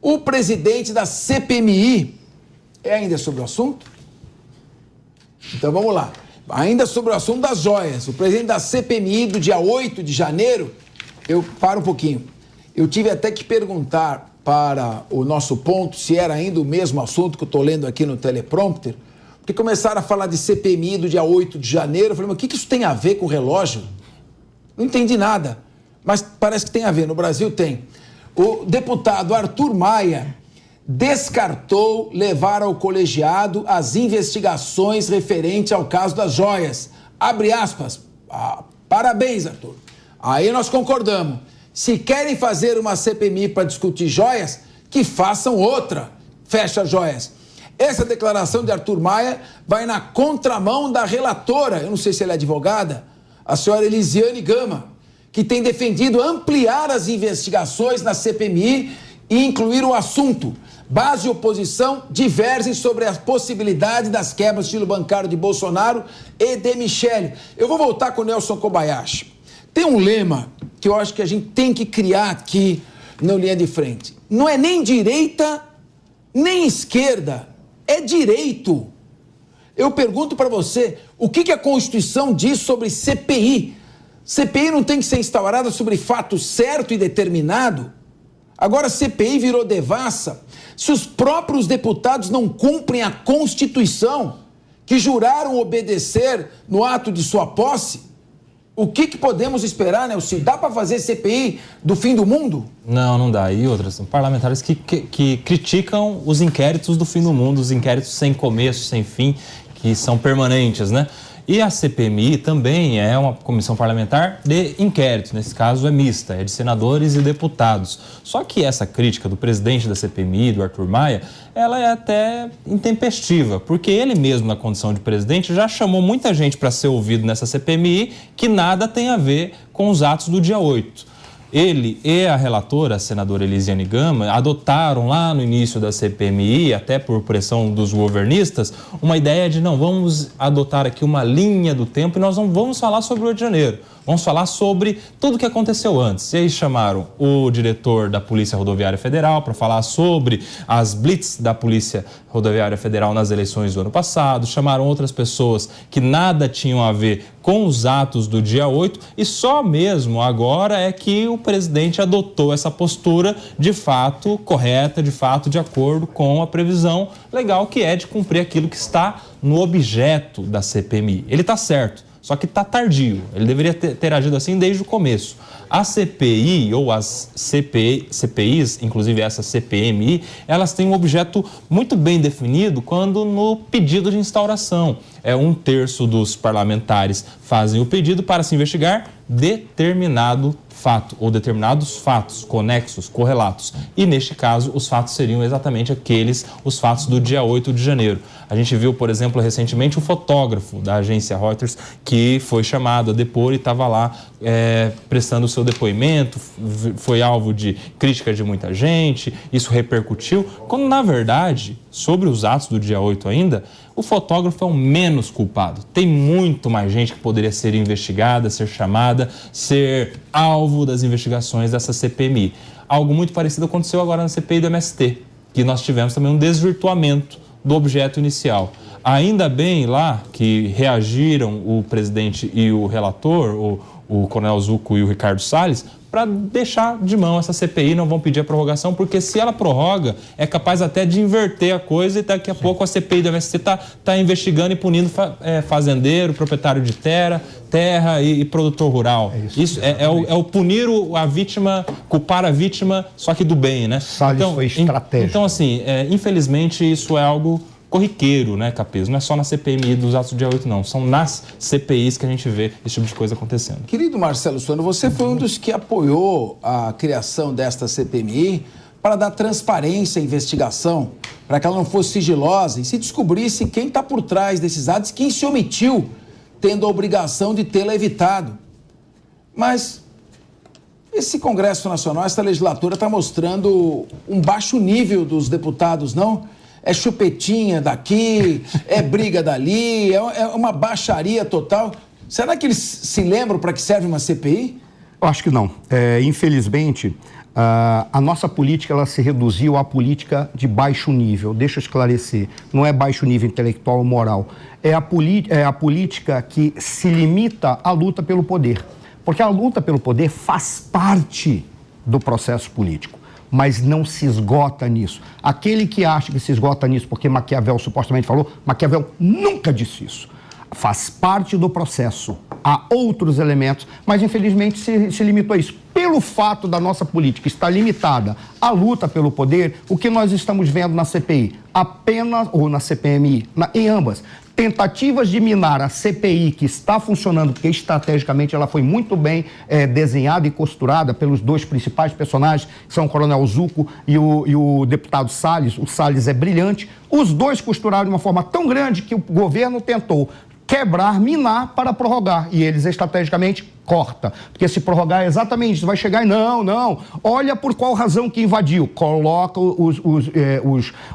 O presidente da CPMI, ainda sobre o assunto? Então vamos lá. Ainda sobre o assunto das joias. O presidente da CPMI do dia 8 de janeiro, eu paro um pouquinho. Eu tive até que perguntar para o nosso ponto se era ainda o mesmo assunto que eu estou lendo aqui no teleprompter, porque começaram a falar de CPMI do dia 8 de janeiro. Eu falei, mas o que isso tem a ver com o relógio? Não entendi nada, mas parece que tem a ver. No Brasil tem. O deputado Arthur Maia descartou levar ao colegiado as investigações referentes ao caso das joias. Abre aspas. Parabéns, Arthur. Aí nós concordamos. Se querem fazer uma CPMI para discutir joias, que façam outra. Fecha joias. Essa declaração de Arthur Maia vai na contramão da relatora, eu não sei se ela é advogada, a senhora Elisiane Gama, que tem defendido ampliar as investigações na CPMI e incluir o assunto. Base e oposição divergem sobre a possibilidade das quebras de estilo bancário de Bolsonaro e de Michele. Eu vou voltar com o Nelson Kobayashi. Tem um lema que eu acho que a gente tem que criar aqui na linha de frente. Não é nem direita, nem esquerda, é direito. Eu pergunto para você, o que a Constituição diz sobre CPI? CPI não tem que ser instaurada sobre fato certo e determinado? Agora a CPI virou devassa. Se os próprios deputados não cumprem a Constituição, que juraram obedecer no ato de sua posse, o que podemos esperar, Nelson? Dá para fazer CPI do fim do mundo? Não, não dá. E outras, parlamentares que criticam os inquéritos do fim do mundo, os inquéritos sem começo, sem fim, que são permanentes, né? E a CPMI também é uma comissão parlamentar de inquérito, nesse caso é mista, é de senadores e deputados. Só que essa crítica do presidente da CPMI, do Arthur Maia, ela é até intempestiva, porque ele mesmo, na condição de presidente, já chamou muita gente para ser ouvido nessa CPMI que nada tem a ver com os atos do dia 8. Ele e a relatora, a senadora Elisiane Gama, adotaram lá no início da CPMI, até por pressão dos governistas, uma ideia de não, vamos adotar aqui uma linha do tempo e nós não vamos falar sobre o 8 de janeiro. Vamos falar sobre tudo o que aconteceu antes. E aí chamaram o diretor da Polícia Rodoviária Federal para falar sobre as blitz da Polícia Rodoviária Federal nas eleições do ano passado, chamaram outras pessoas que nada tinham a ver com os atos do dia 8 e só mesmo agora é que o presidente adotou essa postura de fato correta, de fato de acordo com a previsão legal que é de cumprir aquilo que está no objeto da CPMI. Ele está certo. Só que está tardio, ele deveria ter agido assim desde o começo. A CPI ou as CPIs, inclusive essa CPMI, elas têm um objeto muito bem definido quando no pedido de instauração. 1/3 dos parlamentares fazem o pedido para se investigar determinado fato ou determinados fatos conexos, correlatos. E neste caso, os fatos seriam exatamente os fatos do dia 8 de janeiro. A gente viu, por exemplo, recentemente o fotógrafo da agência Reuters que foi chamado a depor e estava lá prestando o seu depoimento, foi alvo de crítica de muita gente, isso repercutiu, quando na verdade, sobre os atos do dia 8 ainda, o fotógrafo é o menos culpado. Tem muito mais gente que poderia ser investigada, ser chamada, ser alvo das investigações dessa CPMI. Algo muito parecido aconteceu agora na CPI do MST, que nós tivemos também um desvirtuamento do objeto inicial. Ainda bem lá que reagiram o presidente e o relator, o Coronel Zucco e o Ricardo Salles, para deixar de mão essa CPI, não vão pedir a prorrogação, porque se ela prorroga, é capaz até de inverter a coisa e daqui a pouco a CPI do MST está investigando e punindo fazendeiro, proprietário de terra e produtor rural. Isso é o punir a vítima, culpar a vítima, só que do bem, né? Salles foi estratégico. Então, assim, infelizmente isso é algo corriqueiro, né, Capês? Não é só na CPMI dos atos do dia 8, não. São nas CPIs que a gente vê esse tipo de coisa acontecendo. Querido Marcelo Suano, você foi um dos que apoiou a criação desta CPMI para dar transparência à investigação, para que ela não fosse sigilosa e se descobrisse quem está por trás desses atos, quem se omitiu, tendo a obrigação de tê-la evitado. Mas esse Congresso Nacional, essa legislatura está mostrando um baixo nível dos deputados, não? É chupetinha daqui, é briga dali, é uma baixaria total. Será que eles se lembram para que serve uma CPI? Eu acho que não. Infelizmente, A nossa política ela se reduziu à política de baixo nível. Deixa eu esclarecer. Não é baixo nível intelectual ou moral. É a política que se limita à luta pelo poder. Porque a luta pelo poder faz parte do processo político, mas não se esgota nisso. Aquele que acha que se esgota nisso porque Maquiavel supostamente falou, Maquiavel nunca disse isso. Faz parte do processo. Há outros elementos, mas infelizmente se limitou a isso. Pelo fato da nossa política estar limitada à luta pelo poder, o que nós estamos vendo na CPI? Apenas, ou na CPMI, em ambas, tentativas de minar a CPI, que está funcionando, porque estrategicamente ela foi muito bem desenhada e costurada pelos dois principais personagens, que são o Coronel Zucco e o deputado Salles. O Salles é brilhante. Os dois costuraram de uma forma tão grande que o governo tentou quebrar, minar para prorrogar. E eles estrategicamente corta. Porque se prorrogar é exatamente isso, vai chegar e não, olha por qual razão que invadiu. Coloca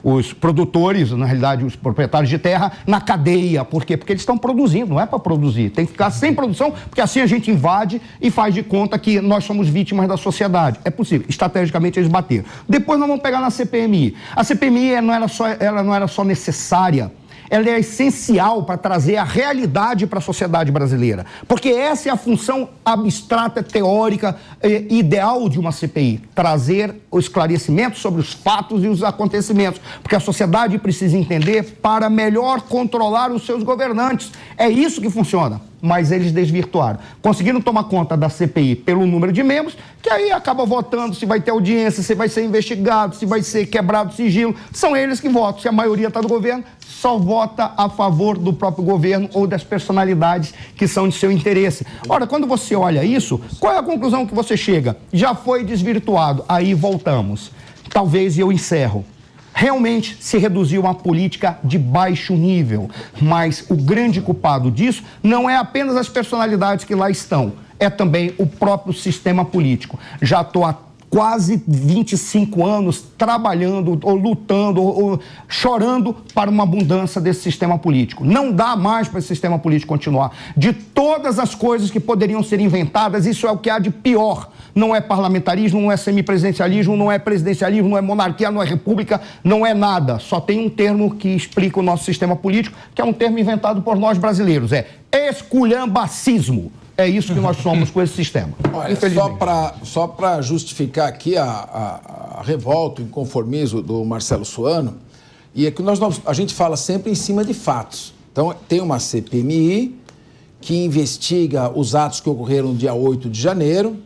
os produtores, na realidade os proprietários de terra, na cadeia. Por quê? Porque eles estão produzindo, não é para produzir. Tem que ficar sem produção, porque assim a gente invade e faz de conta que nós somos vítimas da sociedade. É possível. Estrategicamente eles bateram. Depois nós vamos pegar na CPMI. A CPMI ela não era só necessária, ela é essencial para trazer a realidade para a sociedade brasileira. Porque essa é a função abstrata, teórica, ideal de uma CPI. Trazer o esclarecimento sobre os fatos e os acontecimentos. Porque a sociedade precisa entender para melhor controlar os seus governantes. É isso que funciona. Mas eles desvirtuaram. Conseguiram tomar conta da CPI pelo número de membros, que aí acaba votando se vai ter audiência, se vai ser investigado, se vai ser quebrado o sigilo. São eles que votam. Se a maioria está do governo, só vota a favor do próprio governo ou das personalidades que são de seu interesse. Ora, quando você olha isso, qual é a conclusão que você chega? Já foi desvirtuado. Aí voltamos. Talvez eu encerro. Realmente se reduziu a uma política de baixo nível, mas o grande culpado disso não é apenas as personalidades que lá estão, é também o próprio sistema político. Já estou há quase 25 anos trabalhando, ou lutando, ou chorando para uma mudança desse sistema político. Não dá mais para esse sistema político continuar. De todas as coisas que poderiam ser inventadas, isso é o que há de pior. Não é parlamentarismo, não é semipresidencialismo, não é presidencialismo, não é monarquia, não é república, não é nada. Só tem um termo que explica o nosso sistema político, que é um termo inventado por nós brasileiros. É esculhambacismo. É isso que nós somos com esse sistema. Olha, só para justificar aqui a revolta, o inconformismo do Marcelo Suano, e é que a gente fala sempre em cima de fatos. Então, tem uma CPMI que investiga os atos que ocorreram no dia 8 de janeiro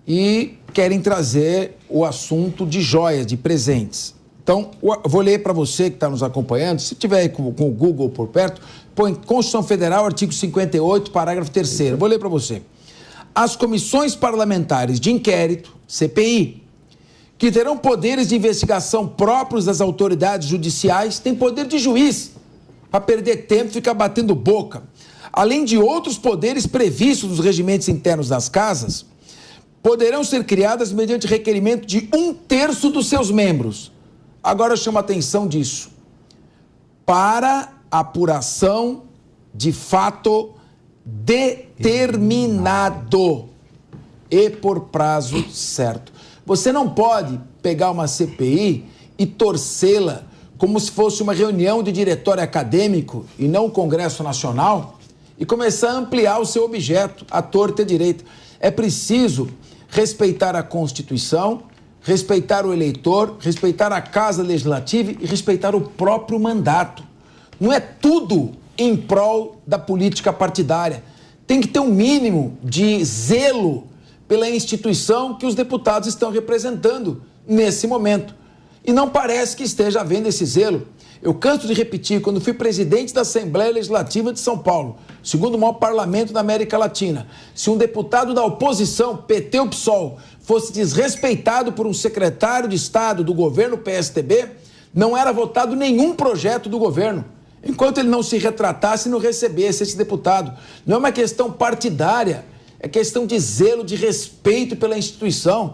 e querem trazer o assunto de joias, de presentes. Então, eu vou ler para você que está nos acompanhando, se tiver com o Google por perto, põe Constituição Federal, artigo 58, parágrafo 3º. Vou ler para você. As comissões parlamentares de inquérito, CPI, que terão poderes de investigação próprios das autoridades judiciais, têm poder de juiz, para perder tempo e ficar batendo boca. Além de outros poderes previstos nos regimentos internos das casas, poderão ser criadas mediante requerimento de 1/3 dos seus membros. Agora eu chamo a atenção disso. Para apuração de fato determinado e por prazo certo. Você não pode pegar uma CPI e torcê-la como se fosse uma reunião de diretório acadêmico e não um Congresso Nacional e começar a ampliar o seu objeto, à torta e à direita. É preciso respeitar a Constituição, respeitar o eleitor, respeitar a Casa Legislativa e respeitar o próprio mandato. Não é tudo em prol da política partidária. Tem que ter um mínimo de zelo pela instituição que os deputados estão representando nesse momento. E não parece que esteja havendo esse zelo. Eu canso de repetir, quando fui presidente da Assembleia Legislativa de São Paulo, segundo maior parlamento da América Latina, se um deputado da oposição, PT ou PSOL, fosse desrespeitado por um secretário de Estado do governo PSDB, não era votado nenhum projeto do governo, enquanto ele não se retratasse e não recebesse esse deputado. Não é uma questão partidária, é questão de zelo, de respeito pela instituição.